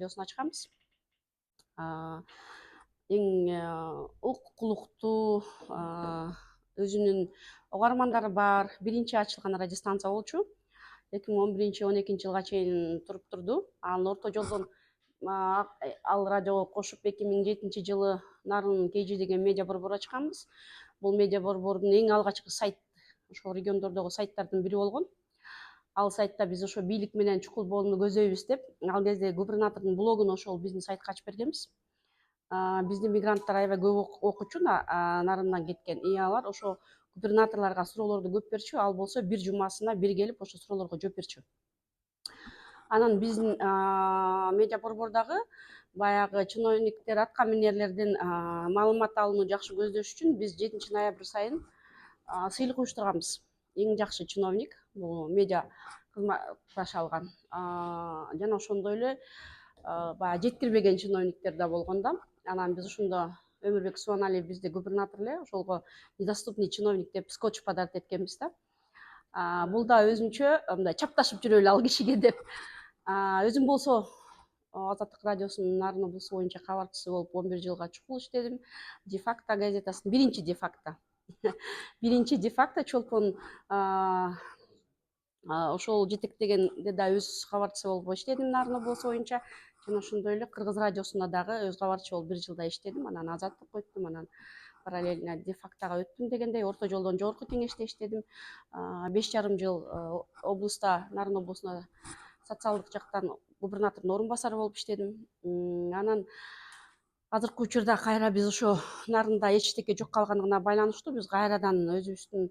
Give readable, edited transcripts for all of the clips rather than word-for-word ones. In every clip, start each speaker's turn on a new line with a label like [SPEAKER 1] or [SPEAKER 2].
[SPEAKER 1] радиосын ачканбыз. Эң укуктуу, өзүнүн угармандары бар биринчи ачылган радиостанция болчу. 2011-12 жылга чейин туруп турду. Анан орто жолдон ал радиого кошуп 2007 жылы Нарын KG деген медиа борбор ачканбыз. Бул медиа борбордун эң алгачкы сайт, ошол региондордогу сайттардын бири болгон. Ал сайтта биз ошо бийлик менен чукул болууну көзөйбүз деп, ал кезде губернатордун блогун ошол биздин сайтка ачып бергенбиз. Биздин мигранттар аябай көп окучу Нарындан кеткен. И алар ошо губернаторлорго суроолорду көп берчү, ал болсо бир жумасына бир келип ошо суроолорго жооп берчү. Анан биздин медиа борбордогу баягы чиновниктер, аткаминерлердин маалымат алууну жакшы көздөш үчүн биз 7 ноябрь сайын сыйлык уюштурганбыз. Эң жакшы чиновник бул медиа кызматташа алган. Жана ошондой эле баягы жеткирбеген чиновниктер да болгон да. Анан биз ошондо Өмүрбек Субаналиев бизде губернатор эле, ошолго недоступный чиновник деп скотч подарок эткенбиз да. Бул да өзүнчө мындай чапташып жүрөлү ал кишиге деп. Өзүм болсо Азаттык радиосунун Нарын облусу боюнча кабарчысы болуп 11 жылга чукул иштедим. Де-факто газетасынын биринчи де-факто. Биринчи де-факто чолпон ошол жетектегенде да өз кабарчысы болуп иштедим Нарын облусу боюнча. Жана ошондой эле Кыргыз радиосунда дагы өз кабарчы болуп 1 жылда иштедим. Анан Азаттыкка өттүм, анан параллельно де-фактога өттүм дегендей. Орто жолдон жогорку кеңеште иштедим. 5,5 жыл облуста, Нарын облусунда социалдык жактан губернатордун орун басары болуп иштедим. Анан азыркы учурда кайра биз ошо Нарында эчтеке жок калгандыгына байланыштуу биз кайрадан өзүбүздүн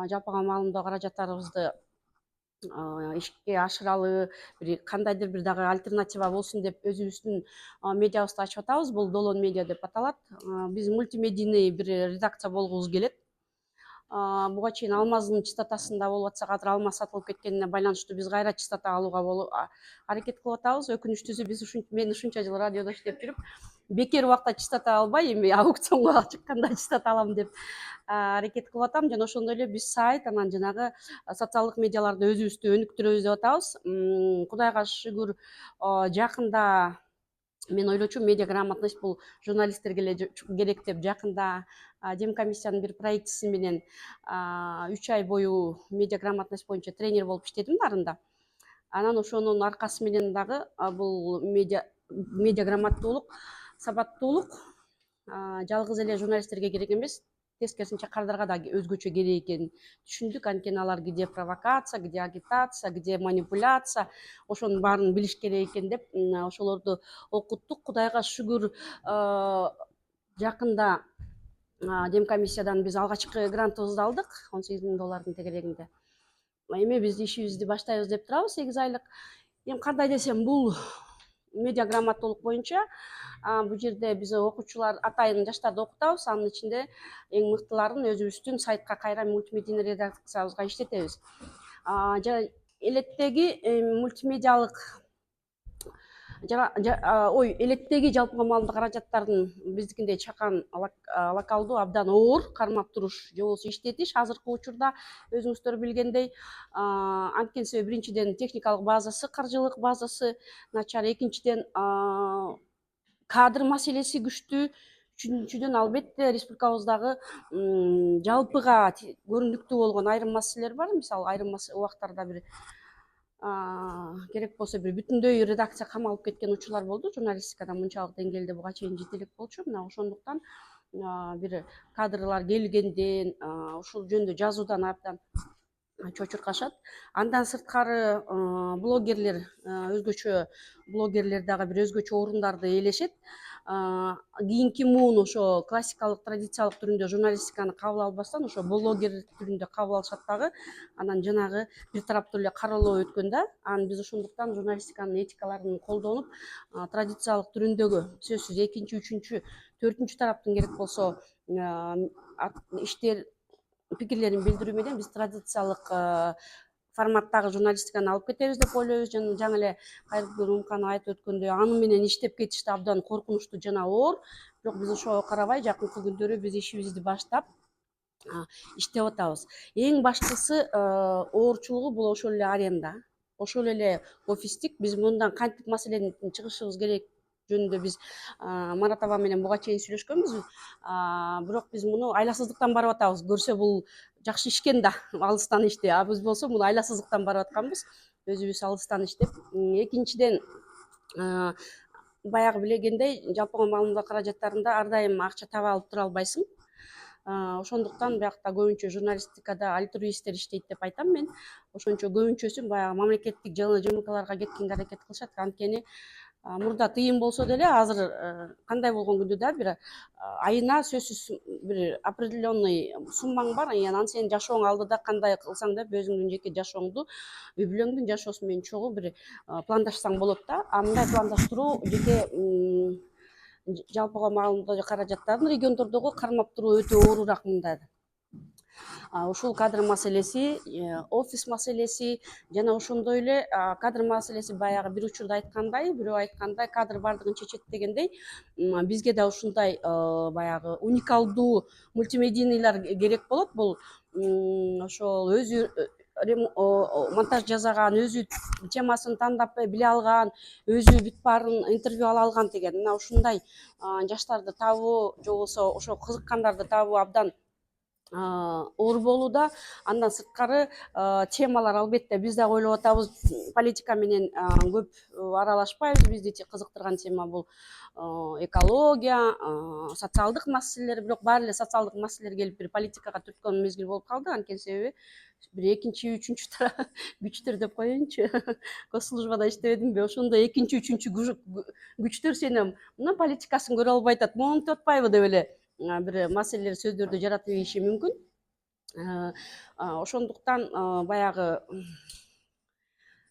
[SPEAKER 1] жалпыга маалымдоо каражаттарыбызды ишке ашыралы, кандайдыр бир дагы альтернатива болсун деп өзүбүздүн медиабызды ачып атабыз. Бул Долон медиа деп аталат. Биз мультимедийный бир редакция болгубуз келет. Буга чейин Алмаздын частотасында болуп атсак, азыр Алмаз сатылып кеткенине байланыштуу биз кайра частота алууга аракет кылып атабыз. Өкүнүчтүүсү биз мен ушунча жыл радиодо иштеп жүрүп, бекер убакта частота албай, эми аукционго чыкканда частота алам деп аракет кылып атам. Жана ошондой эле биз сайт, анан жанагы социалдык медиаларды өзүбүздү өнүктүрөбүз деп атабыз. Кудайга шүгүр, жакында мен ойлочумун медиа грамотность бул журналисттерге эле керек деп жакында Дем комиссиянын бир проектиси менен 3 ай бою медиа грамотность боюнча тренер болуп иштедим Нарында. Анан ошонун аркасы менен дагы бул медиа грамоттуулук, сабаттуулук жалгыз эле журналисттерге керек эмес, тескерисинче кардарга да өзгөчө керек экенин түшүндүк. Анткени алар где провокация, где агитация, где манипуляция, ошонун баарын билиш керек экен деп ошолорду окуттук. Кудайга шүгүр, жакында Дем комиссиядан биз алгачкы грантыбызды алдык, $18,000 тегерегинде. Эми биз ишибизди баштайбыз деп турабыз, 8 айлык. Эми кандай десем, бул медиа грамоттуулук боюнча бул жерде биз окуучулар, атайын жаштарды окутабыз. Анын ичинде эң мыктыларын өзүбүздүн сайтка кайра мультимедийный редакциябызга иштетебиз. Элеттеги мультимедиалык элеттеги жалпыга маалымдоо каражаттарын биздикиндей чакан локалдуу абдан оор кармап туруш же болбосо иштетиш азыркы учурда өзүңүздөр билгендей. Анткени себеби биринчиден техникалык базасы, каржылык базасы начар, экинчиден кадр маселеси күчтүү, үчүнчүдөн албетте республикабыздагы жалпыга көрүнүктүү болгон айрым маселелер бар. Мисалы айрым убактарда бир керек болсо бир бүтүндөй редакция камалып кеткен учурлар болду. Журналистикадан мынчалык деңгээлде буга чейин жете элек болчу. Мына ошондуктан бир кадрлар келгенден ушул жөнүндө жазуудан абдан чочуркашат. Андан сырткары блогерлер, өзгөчө блогерлер дагы бир өзгөчө орундарды ээлешет. Кийинки муун ошо классикалык, традициялык түрүндө журналистиканы кабыл албастан ошо блогер түрүндө кабыл алышат дагы. Анан жанагы бир тараптуу эле кароолоо өткөндө, анан биз ошондуктан журналистиканын этикаларын колдонуп, традициялык түрүндөгү сөзсүз экинчи, үчүнчү, төртүнчү тараптын керек болсо иштер пикирлерин билдирүү менен биз традициялык форматтагы журналистиканы алып кетебиз деп ойлойбуз. Жаңы эле Кайыргүл Умканова айтып өткөндөй, аны менен иштеп кетиш да абдан коркунучтуу жана оор. Бирок биз ошого карабай жакынкы күндөрү биз ишибизди баштап иштеп атабыз. Эң баштысы оорчулугу бул ошол эле аренда. ошол эле офистик биз мындан кантип маселеден чыгышыбыз керек жөнүндө биз Марат аба менен буга чейин сүйлөшкөнбүз. Бирок биз муну айласыздыктан барып атабыз. Көрсө бул жакшы иш экен да, алыстан ишти. А биз болсо муну айласыздыктан барып атканбыз. Өзүбүз алыстан иштеп. Экинчиден, баягы билгендей, жалпыга маалымдоо каражаттарында ар дайым акча таба алып тура албайсың. Ошондуктан биякта көбүнчө журналистикада альтруисттер иштейт деп айтам мен. Ошончо көбүнчөсү баягы мамлекеттик ЖМКларга кеткенге аракет кылышат. Анткени мурда тыйын болсо деле азыр кандай болгон күндө да бир айына сөзсүз бир определенный суммаң бар. Анан сенин жашооң алдыда кандай кылсаң да өзүңдүн жеке жашооңду, үй бүлөңдүн жашоосу менен чогуу бир пландашсаң болот да. Мындай пландаштыруу жеке жалпыга маалымдоо каражаттарын региондордогу кармап туруу өтө оорураак мында. Ушул кадр маселеси, офис маселеси жана ошондой эле кадр маселеси баягы бир учурда айткандай, бирөө айткандай кадр баардыгын чечет дегендей, бизге да ушундай баягы уникалдуу мультимедийнылар керек болот. Бул ошол өзү монтаж жасаган, өзү темасын тандап биле алган, өзү бүт баарын интервью ала алган деген мына ушундай жаштарды табуу же болбосо ошо кызыккандарды табуу абдан оор болууда. Андан сырткары темалар албетте биз дагы ойлоп атабыз, политика менен көп аралашпайбыз. Бизди кызыктырган тема бул экология, социалдык маселелер. Бирок баары эле социалдык маселелер келип бир политикага түрткөн мезгил болуп калды. Анткени себеби бир экинчи, үчүнчү күчтөр деп коеюнчу. Госслужбада иштебедимби? Ошондой экинчи, үчүнчү күчтөр сени мына политикасын көрө албай атат, монтип атпайбы деп эле бир маселелер, сөздөрдү жаратып ийиши мүмкүн. Ошондуктан баягы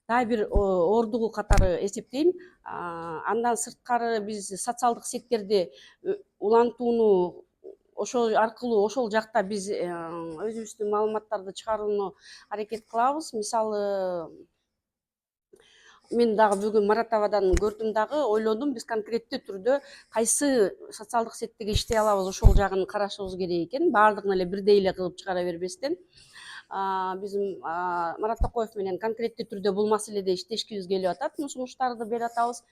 [SPEAKER 1] дагы бир оордугу катары эсептейм. Андан сырткары биз социалдык сеттерди улантууну ошол аркылуу ошол жакта биз өзүбүздүн маалыматтарды чыгарууну аракет кылабыз. Мисалы, мен дагы бүгүн Марат абадан көрдүм дагы, ойлондум, биз конкреттүү түрдө кайсы социалдык сеттеги иштей алабыз, ошол жагын карашыбыз керек экен, баардыгын эле бирдей эле кылып чыгара бербестен. Биз Марат Токоев менен конкреттүү түрдө бул маселеде иштешкибиз келип атат, сунуштарды берип атабыз.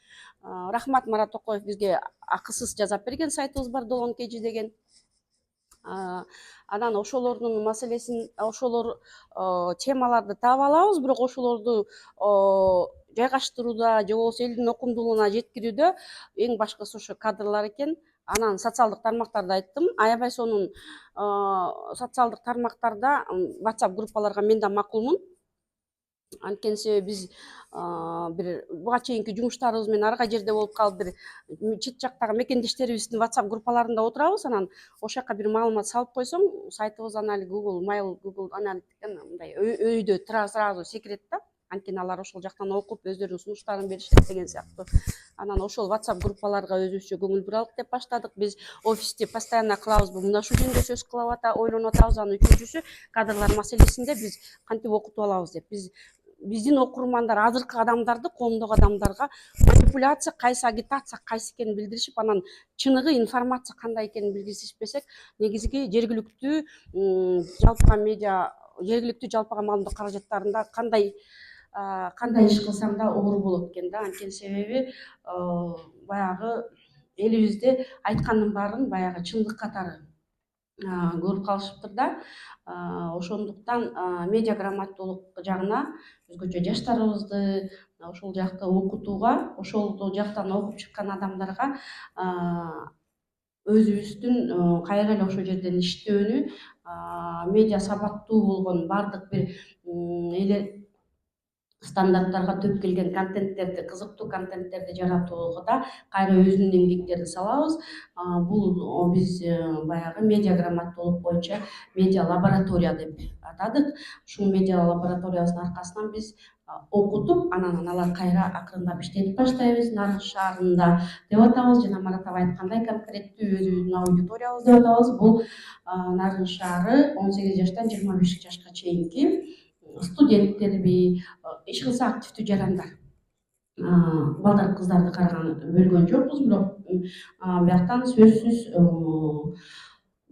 [SPEAKER 1] Рахмат, Марат Токоев бизге акысыз жасап берген сайтыбыз бар, Долон Кежи деген. Анан ошолордун маселесин, ошолор темаларды таап алабыз, бирок ошолорду жайгаштырууда же болбосо элдин окумдуулугуна жеткирүүдө эң башкысы ошо кадрлар экен. Анан социалдык тармактарды айттым. Аябай сонун социалдык тармактарда WhatsApp группаларга мен да макулмун. Анткени себеби биз бир буга чейинки жумуштарыбыз менен ар кай жерде болуп калып, бир чет жактагы мекендештерибиздин WhatsApp группаларында отурабыз. Анан ошол жака бир маалымат салып койсоң, сайтыбыз анан Google Mail, Google аналитиктен мындай өйдө сразу секирет да. Анткени алар ошол жактан окуп өздөрүнүн сунуштарын беришет деген сыяктуу. Анан ошол WhatsApp группаларга өзүбүзчө көңүл буралык деп баштадык. Биз офисти постоянно кылабызбы, мына ушул жөнүндө сөз кылып ойлонуп атабыз. Анан үчүнчүсү кадрлар маселесинде биз кантип окутуп алабыз деп. Биздин окурмандар, азыркы адамдарды, коомдогу адамдарга манипуляция, кайсы агитация кайсы экенин билдиришип, анан чыныгы информация кандай экенин билгизишпесек, негизги жергиликтүү жалпыга медиа, жергиликтүү жалпыга маалымдоо каражаттарында кандай иш кылсаң да оор болот экен да. Анткени себеби баягы элибизде айткандын баарын баягы чындык катары көрүп калышыптыр да. Ошондуктан медиа грамотдуулук жагына өзгөчө жаштарыбызды ошол жакта окутууга, ошол жактан окуп чыккан адамдарга өзүбүздүн кайра эле ошол жерден иштөөнү, медиа сабаттуу болгон баардык бир стандарттарга төп келген контенттерди, кызыктуу контенттерди жаратууга кайра өзүнүн эмгектерин салабыз. Бул биз баягы медиа грамотдуулук боюнча медиа лаборатория деп атадык. Ушул медиа лабораториясынын аркасынан биз окутуп, анан алар кайра акырындап иштетип баштайбыз. Нарыг шаарында деп атабыз, жана Марат аба айткандай конкреттүү өзүбүздүн аудиториябыз деп атабыз. Бул Нарыг шаары 18 жаштан 25 жашка чейинки студенттерби, иш кылса активдүү жарандар. Балдар кыздарды бөлгөн жокпуз, бирок бияктан сөзсүз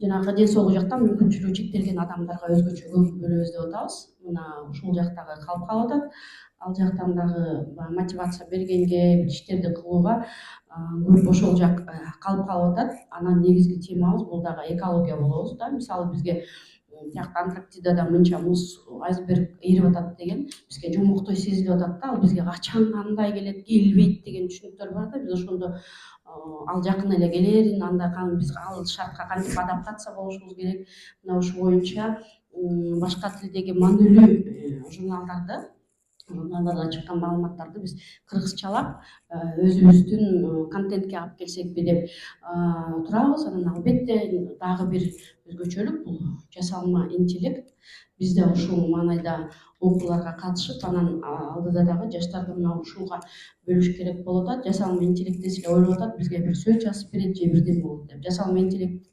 [SPEAKER 1] жанагы ден соолугу жактан мүмкүнчүлүгү чектелген адамдарга өзгөчө көңүл бөлөбүз деп атабыз. мына ушул жактагы калып калып атат. Ал жактан дагы баягы мотивация бергенге, иштерди кылууга көп ошол жак калып калып атат. Анан негизги темабыз бул дагы экология болобуз да. Мисалы бизге тиякта Антарктидада мынча муз айсберг эрип атат деген бизге жомоктой сезилип атат да. Ал бизге качан кандай келет, келбейт деген түшүнүктөр бар да. Биз ошондо ал жакын эле келерин, анда биз ал шартка кантип адаптация болушубуз керек. Мына ушул боюнча башка тилдеги маанилүү журналдарда чыккан маалыматтарды биз кыргызчалап өзүбүздүн контентке алып келсекпи деп турабыз. Анан албетте дагы бир өзгөчөлүк бул жасалма интеллект. Биз да ушул маанайда окууларга катышып, анан алдыда дагы жаштарды мына ушуга бөлүш керек болуп атат. Жасалма интеллект десе эле ойлоп атат бизге бир сөз жазып берет же бирдеме болот деп. Жасалма интеллекттин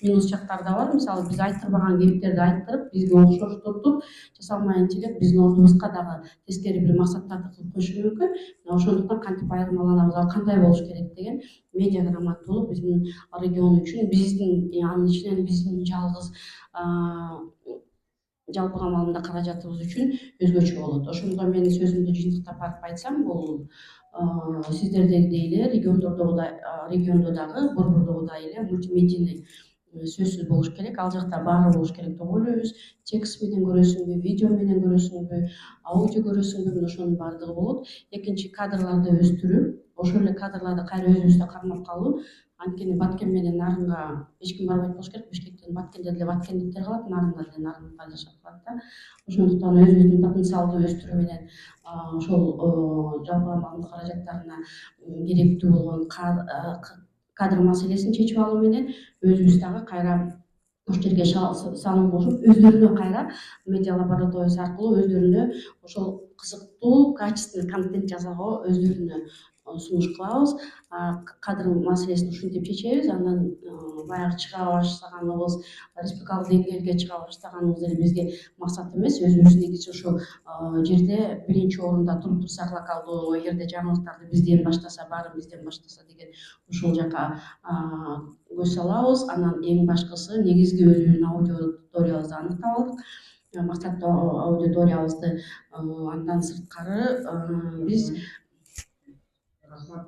[SPEAKER 1] минус жактары да бар. Мисалы биз айттырбаган кептерди айттырып, бизге окшоштотуп, жасалма интеллект биздин ордубузга дагы тескери бир максаттарды кылып коюшу мүмкүн. Ошондуктан кантип айырмаланабыз, ал кандай болуш керек деген медиа грамотнолук биздин регион үчүн, биздин анын ичинен биздин жалгыз жалпыга маалымда каражатыбыз үчүн өзгөчө болот. Ошондо мен сөзүмдү жыйынтыктап барып айтсам, бул сиздердегидей эле региондо дагы, борбордогудай эле мультимедийный сөзсүз болуш керек. Ал жакта баары болуш керек деп ойлойбуз. Текст менен көрөсүңбү, видео менен көрөсүңбү, аудио көрөсүңбү, мына ошонун баардыгы болот. Экинчи, кадрларды өстүрүү. Ошол эле кадрларды кайра өзүбүздө кармап калуу. Анткени Баткен менен Нарынга эч ким барбайт болуш керек. Бишкектен Баткенде деле баткендиктер калат, Нарында деле нарындыктар жашап калат да. Ошондуктан өзүбүздүн потенциалды өстүрүү менен ошол жалпыга маалымат каражаттарына керектүү болгон кадр маселесин чечип алуу менен өзүбүз дагы кайра ошол жерге салым кошуп, өздөрүнө кайра медиа лабораториясы аркылуу өздөрүнө ошол кызыктуу, качественный контент жасоого өздөрүнө сунуш кылабыз. Кадр маселесин ушинтип чечебиз. Анан баягы чыга баштаганыбыз, республикалык деңгээлге чыга баштаганыбыз деле бизге максат эмес. Өзүбүз негизи ошол жерде биринчи орунда туруп турсак, локалдуу эгерде жаңылыктарды бизден баштаса, баарын бизден баштаса деген ушул жака көз салабыз. Анан эң башкысы негизги өзүбүздүн аудиториябызды аныктап алдык. Максаттуу аудиториябызды андан сырткары биз
[SPEAKER 2] Рахмат.